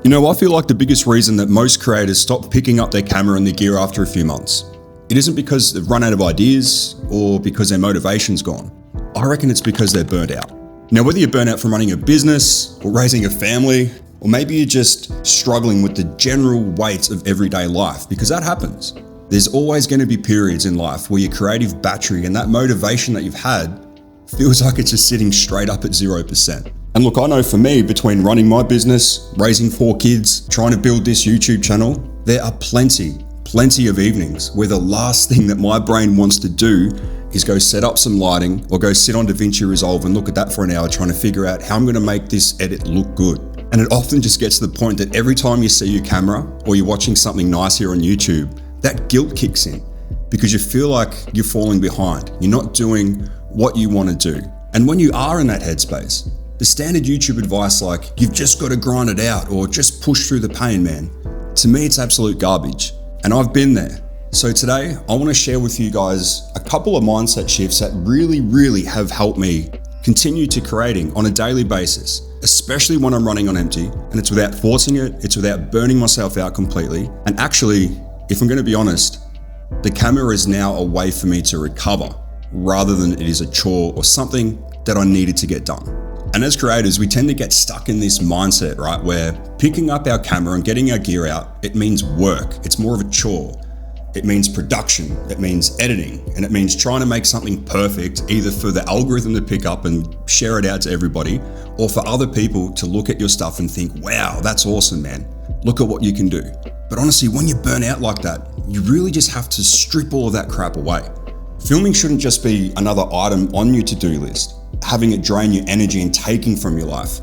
You know, I feel like the biggest reason that most creators stop picking up their camera and their gear after a few months, it isn't because they've run out of ideas or because their motivation's gone. I reckon it's because they're burnt out. Now, whether you're burnt out from running a business or raising a family, or maybe you're just struggling with the general weight of everyday life, because that happens. There's always going to be periods in life where your creative battery and that motivation that you've had feels like it's just sitting straight up at 0%. And look, I know for me, between running my business, raising 4 kids, trying to build this YouTube channel, there are plenty of evenings where the last thing that my brain wants to do is go set up some lighting or go sit on DaVinci Resolve and look at that for an hour trying to figure out how I'm going to make this edit look good. And it often just gets to the point that every time you see your camera or you're watching something nice here on YouTube, that guilt kicks in because you feel like you're falling behind. You're not doing what you want to do. And when you are in that headspace, the standard YouTube advice like, you've just got to grind it out or just push through the pain, man. To me, it's absolute garbage. And I've been there. So today, I want to share with you guys a couple of mindset shifts that really have helped me continue to creating on a daily basis, especially when I'm running on empty. And it's without forcing it, it's without burning myself out completely. And actually, if I'm going to be honest, the camera is now a way for me to recover rather than it is a chore or something that I needed to get done. And as creators, we tend to get stuck in this mindset, right? Where picking up our camera and getting our gear out, it means work. It's more of a chore. It means production. It means editing. And it means trying to make something perfect, either for the algorithm to pick up and share it out to everybody, or for other people to look at your stuff and think, wow, that's awesome, man. Look at what you can do. But honestly, when you burn out like that, you really just have to strip all of that crap away. Filming shouldn't just be another item on your to-do list, having it drain your energy and taking from your life.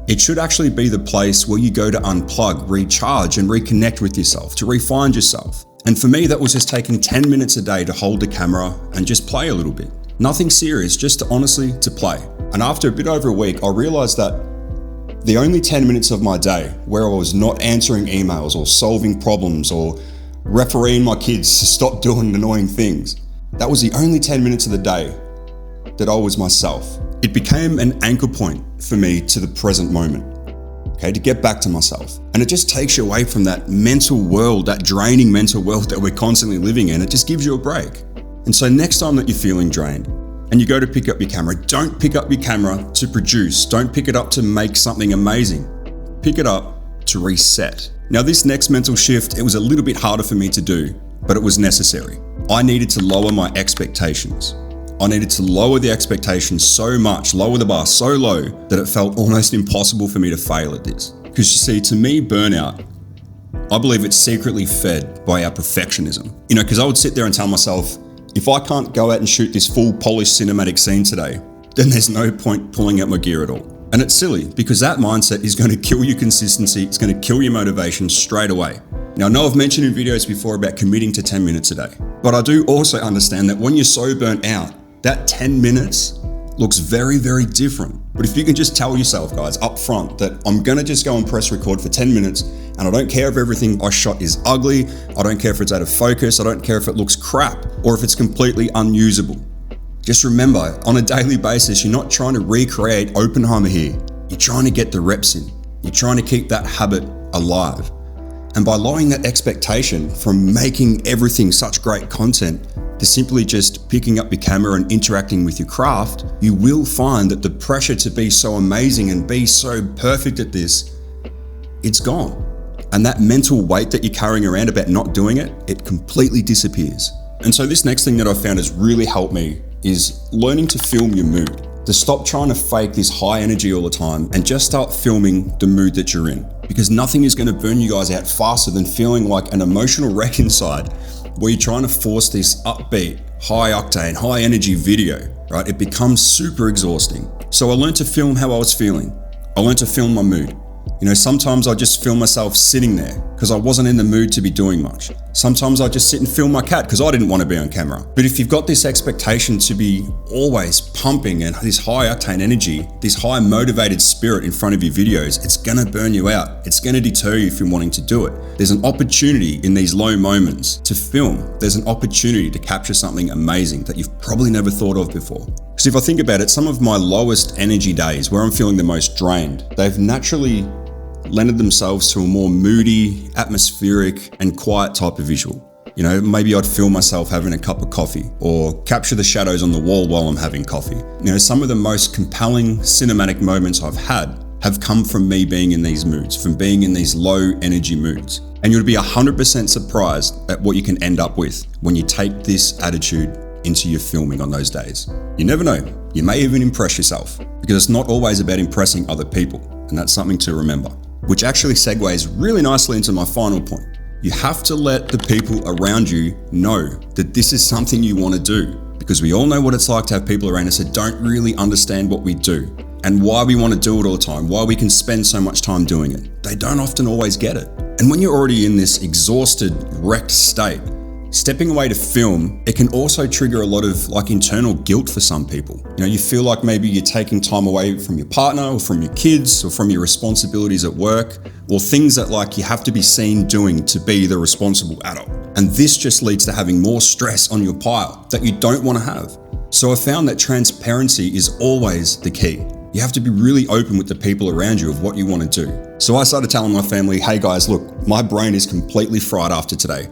It should actually be the place where you go to unplug, recharge, and reconnect with yourself, to re-find yourself. And for me, that was just taking 10 minutes a day to hold the camera and just play a little bit. Nothing serious, just to play. And after a bit over a week, I realized that the only 10 minutes of my day where I was not answering emails or solving problems or refereeing my kids to stop doing annoying things, that was the only 10 minutes of the day that I was myself. It became an anchor point for me to the present moment, okay, to get back to myself. And it just takes you away from that mental world, that draining mental world that we're constantly living in. It just gives you a break. And so next time that you're feeling drained and you go to pick up your camera, don't pick up your camera to produce. Don't pick it up to make something amazing. Pick it up to reset. Now this next mental shift, it was a little bit harder for me to do, but it was necessary. I needed to lower my expectations. I needed to lower the expectations so much, lower the bar so low that it felt almost impossible for me to fail at this. Because you see, to me, burnout, I believe it's secretly fed by our perfectionism. You know, because I would sit there and tell myself, if I can't go out and shoot this full polished cinematic scene today, then there's no point pulling out my gear at all. And it's silly because that mindset is going to kill your consistency. It's going to kill your motivation straight away. Now, I know I've mentioned in videos before about committing to 10 minutes a day, but I do also understand that when you're so burnt out, that 10 minutes looks very different. But if you can just tell yourself, guys, up front that I'm gonna just go and press record for 10 minutes and I don't care if everything I shot is ugly, I don't care if it's out of focus, I don't care if it looks crap or if it's completely unusable. Just remember, on a daily basis, you're not trying to recreate Oppenheimer here. You're trying to get the reps in. You're trying to keep that habit alive. And by lowering that expectation from making everything such great content to simply just picking up your camera and interacting with your craft, you will find that the pressure to be so amazing and be so perfect at this, it's gone. And that mental weight that you're carrying around about not doing it, it completely disappears. And so this next thing that I found has really helped me is learning to film your mood. To stop trying to fake this high energy all the time and just start filming the mood that you're in. Because nothing is going to burn you guys out faster than feeling like an emotional wreck inside where you're trying to force this upbeat, high octane, high energy video, right? It becomes super exhausting. So I learned to film how I was feeling. I learned to film my mood. You know, sometimes I just film myself sitting there because I wasn't in the mood to be doing much. Sometimes I just sit and film my cat because I didn't want to be on camera. But if you've got this expectation to be always pumping and this high octane energy, this high motivated spirit in front of your videos, it's going to burn you out. It's going to deter you from wanting to do it. There's an opportunity in these low moments to film. There's an opportunity to capture something amazing that you've probably never thought of before. Because if I think about it, some of my lowest energy days where I'm feeling the most drained, they've naturally lended themselves to a more moody, atmospheric, and quiet type of visual. You know, maybe I'd film myself having a cup of coffee or capture the shadows on the wall while I'm having coffee. You know, some of the most compelling cinematic moments I've had have come from me being in these moods, from being in these low energy moods. And you'll be 100% surprised at what you can end up with when you take this attitude into your filming on those days. You never know, you may even impress yourself, because it's not always about impressing other people, and that's something to remember. Which actually segues really nicely into my final point. You have to let the people around you know that this is something you want to do, because we all know what it's like to have people around us that don't really understand what we do and why we want to do it all the time, why we can spend so much time doing it. They don't often always get it. And when you're already in this exhausted, wrecked state, stepping away to film, it can also trigger a lot of internal guilt for some people. You know, you feel like maybe you're taking time away from your partner or from your kids or from your responsibilities at work, or things that you have to be seen doing to be the responsible adult. And this just leads to having more stress on your pile that you don't want to have. So I found that transparency is always the key. You have to be really open with the people around you of what you want to do. So I started telling my family, hey guys, look, my brain is completely fried after today.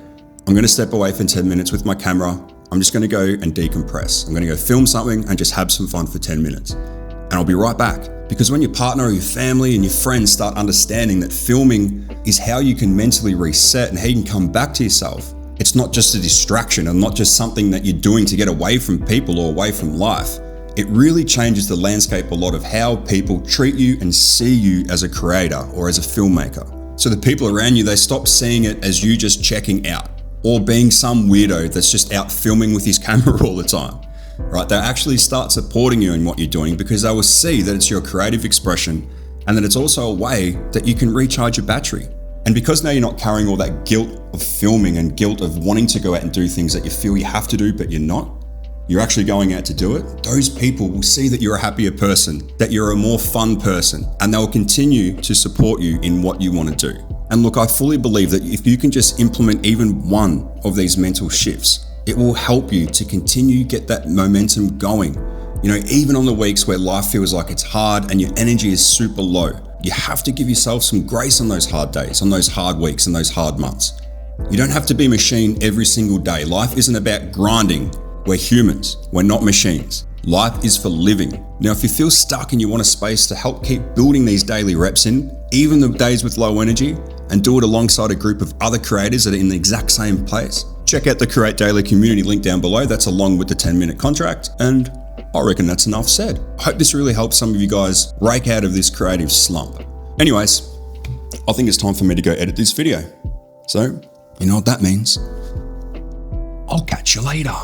I'm going to step away for 10 minutes with my camera. I'm just going to go and decompress. I'm going to go film something and just have some fun for 10 minutes. And I'll be right back. Because when your partner or your family and your friends start understanding that filming is how you can mentally reset and how you can come back to yourself, it's not just a distraction and not just something that you're doing to get away from people or away from life. It really changes the landscape a lot of how people treat you and see you as a creator or as a filmmaker. So the people around you, they stop seeing it as you just checking out or being some weirdo that's just out filming with his camera all the time, right? They actually start supporting you in what you're doing because they will see that it's your creative expression and that it's also a way that you can recharge your battery. And because now you're not carrying all that guilt of filming and guilt of wanting to go out and do things that you feel you have to do, but you're not, you're actually going out to do it, those people will see that you're a happier person, that you're a more fun person, and they'll continue to support you in what you want to do. And look, I fully believe that if you can just implement even one of these mental shifts, it will help you to continue get that momentum going. You know, even on the weeks where life feels like it's hard and your energy is super low, you have to give yourself some grace on those hard days, on those hard weeks and those hard months. You don't have to be a machine every single day. Life isn't about grinding. We're humans, we're not machines. Life is for living. Now, if you feel stuck and you want a space to help keep building these daily reps in, even the days with low energy, and do it alongside a group of other creators that are in the exact same place, check out the Create Daily community link down below. That's along with the 10-minute contract. And I reckon that's enough said. I hope this really helps some of you guys break out of this creative slump. Anyways, I think it's time for me to go edit this video. So, you know what that means? I'll catch you later.